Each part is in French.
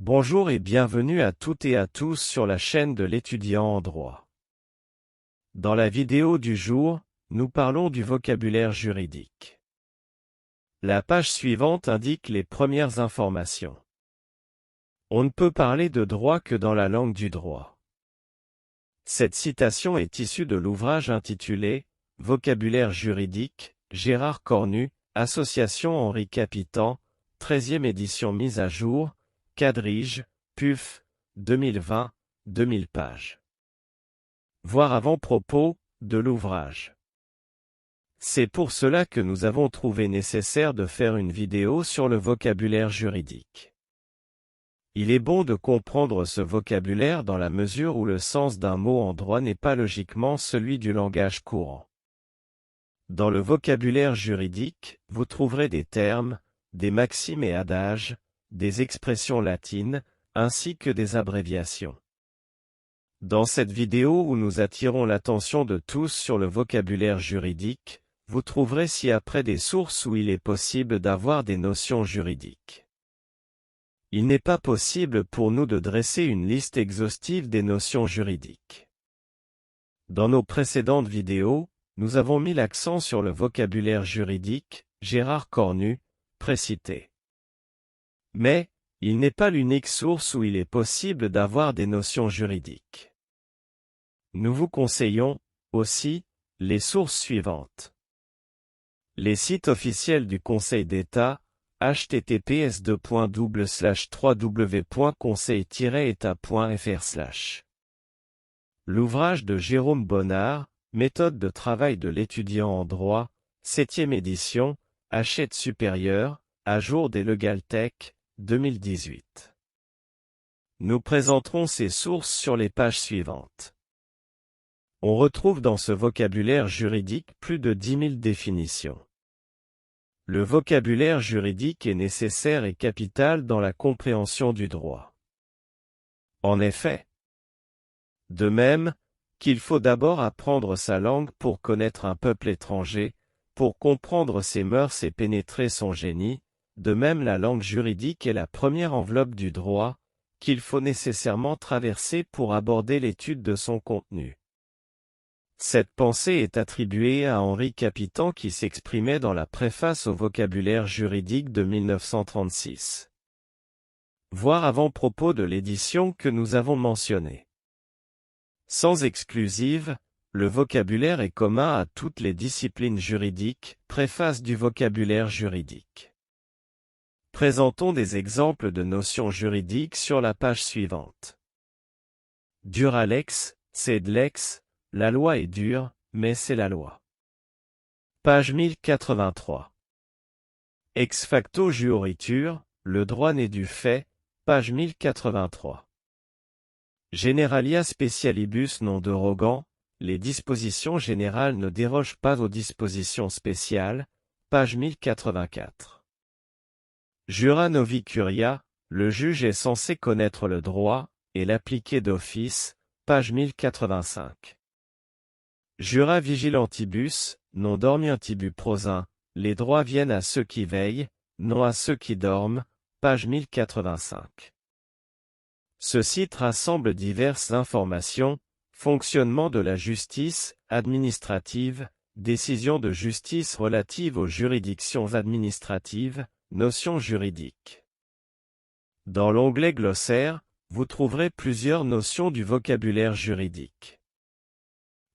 Bonjour et bienvenue à toutes et à tous sur la chaîne de l'étudiant en droit. Dans la vidéo du jour, nous parlons du vocabulaire juridique. La page suivante indique les premières informations. On ne peut parler de droit que dans la langue du droit. Cette citation est issue de l'ouvrage intitulé « Vocabulaire juridique » Gérard Cornu, Association Henri Capitan, 13e édition mise à jour, Quadrige, PUF, 2020, 2000 pages. Voir avant-propos de l'ouvrage. C'est pour cela que nous avons trouvé nécessaire de faire une vidéo sur le vocabulaire juridique. Il est bon de comprendre ce vocabulaire dans la mesure où le sens d'un mot en droit n'est pas logiquement celui du langage courant. Dans le vocabulaire juridique, vous trouverez des termes, des maximes et adages, des expressions latines, ainsi que des abréviations. Dans cette vidéo où nous attirons l'attention de tous sur le vocabulaire juridique, vous trouverez ci-après des sources où il est possible d'avoir des notions juridiques. Il n'est pas possible pour nous de dresser une liste exhaustive des notions juridiques. Dans nos précédentes vidéos, nous avons mis l'accent sur le vocabulaire juridique, Gérard Cornu, précité. Mais, il n'est pas l'unique source où il est possible d'avoir des notions juridiques. Nous vous conseillons, aussi, les sources suivantes. Les sites officiels du Conseil d'État, https://www.conseil-état.fr/. L'ouvrage de Jérôme Bonnard, Méthode de travail de l'étudiant en droit, 7e édition, Hachette supérieure, à jour des LegalTech, 2018. Nous présenterons ces sources sur les pages suivantes. On retrouve dans ce vocabulaire juridique plus de 10 000 définitions. Le vocabulaire juridique est nécessaire et capital dans la compréhension du droit. En effet, de même qu'il faut d'abord apprendre sa langue pour connaître un peuple étranger, pour comprendre ses mœurs et pénétrer son génie, de même la langue juridique est la première enveloppe du droit, qu'il faut nécessairement traverser pour aborder l'étude de son contenu. Cette pensée est attribuée à Henri Capitan qui s'exprimait dans la préface au vocabulaire juridique de 1936. Voir avant-propos de l'édition que nous avons mentionnée. Sans exclusive, le vocabulaire est commun à toutes les disciplines juridiques, préface du vocabulaire juridique. Présentons des exemples de notions juridiques sur la page suivante. Duralex, c'est de l'ex, la loi est dure, mais c'est la loi. Page 1083. Ex facto juriture, le droit naît du fait, page 1083. Generalia specialibus non derogant, les dispositions générales ne dérogent pas aux dispositions spéciales, page 1084. Jura novi curia, le juge est censé connaître le droit, et l'appliquer d'office, page 1085. Jura vigilantibus, non dormientibus prosin, les droits viennent à ceux qui veillent, non à ceux qui dorment, page 1085. Ce site rassemble diverses informations, fonctionnement de la justice administrative, décisions de justice relatives aux juridictions administratives, notions juridiques. Dans l'onglet glossaire, vous trouverez plusieurs notions du vocabulaire juridique.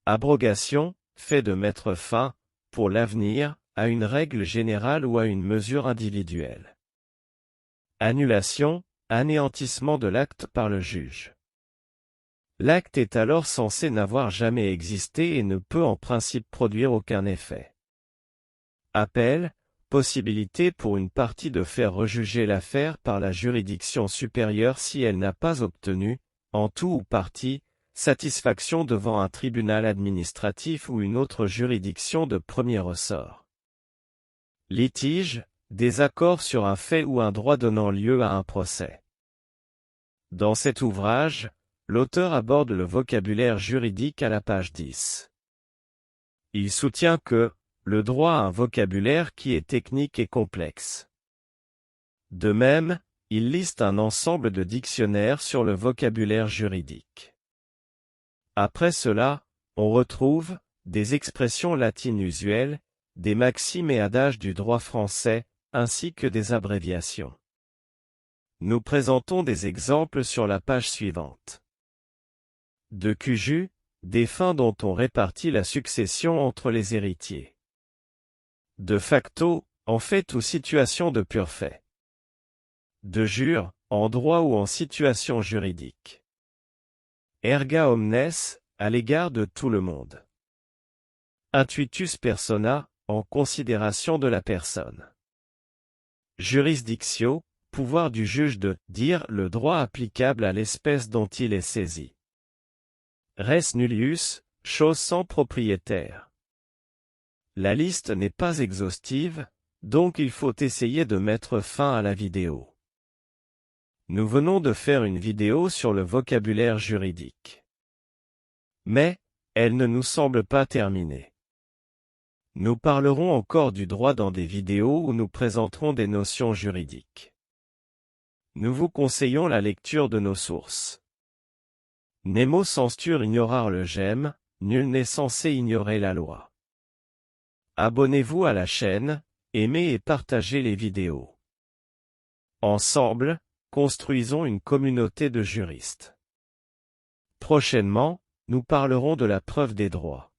Abrogation, fait de mettre fin, pour l'avenir, à une règle générale ou à une mesure individuelle. Annulation, anéantissement de l'acte par le juge. L'acte est alors censé n'avoir jamais existé et ne peut en principe produire aucun effet. Appel, possibilité pour une partie de faire rejuger l'affaire par la juridiction supérieure si elle n'a pas obtenu, en tout ou partie, satisfaction devant un tribunal administratif ou une autre juridiction de premier ressort. Litige, désaccord sur un fait ou un droit donnant lieu à un procès. Dans cet ouvrage, l'auteur aborde le vocabulaire juridique à la page 10. Il soutient que le droit a un vocabulaire qui est technique et complexe. De même, il liste un ensemble de dictionnaires sur le vocabulaire juridique. Après cela, on retrouve des expressions latines usuelles, des maximes et adages du droit français, ainsi que des abréviations. Nous présentons des exemples sur la page suivante. De Cuju, des fins dont on répartit la succession entre les héritiers. De facto, en fait ou situation de pur fait. De jure, en droit ou en situation juridique. Erga omnes, à l'égard de tout le monde. Intuitus persona, en considération de la personne. Jurisdictio, pouvoir du juge de dire le droit applicable à l'espèce dont il est saisi. Res nullius, chose sans propriétaire. La liste n'est pas exhaustive, donc il faut essayer de mettre fin à la vidéo. Nous venons de faire une vidéo sur le vocabulaire juridique. Mais, elle ne nous semble pas terminée. Nous parlerons encore du droit dans des vidéos où nous présenterons des notions juridiques. Nous vous conseillons la lecture de nos sources. Nemo censure ignorar le gemme, nul n'est censé ignorer la loi. Abonnez-vous à la chaîne, aimez et partagez les vidéos. Ensemble, construisons une communauté de juristes. Prochainement, nous parlerons de la preuve des droits.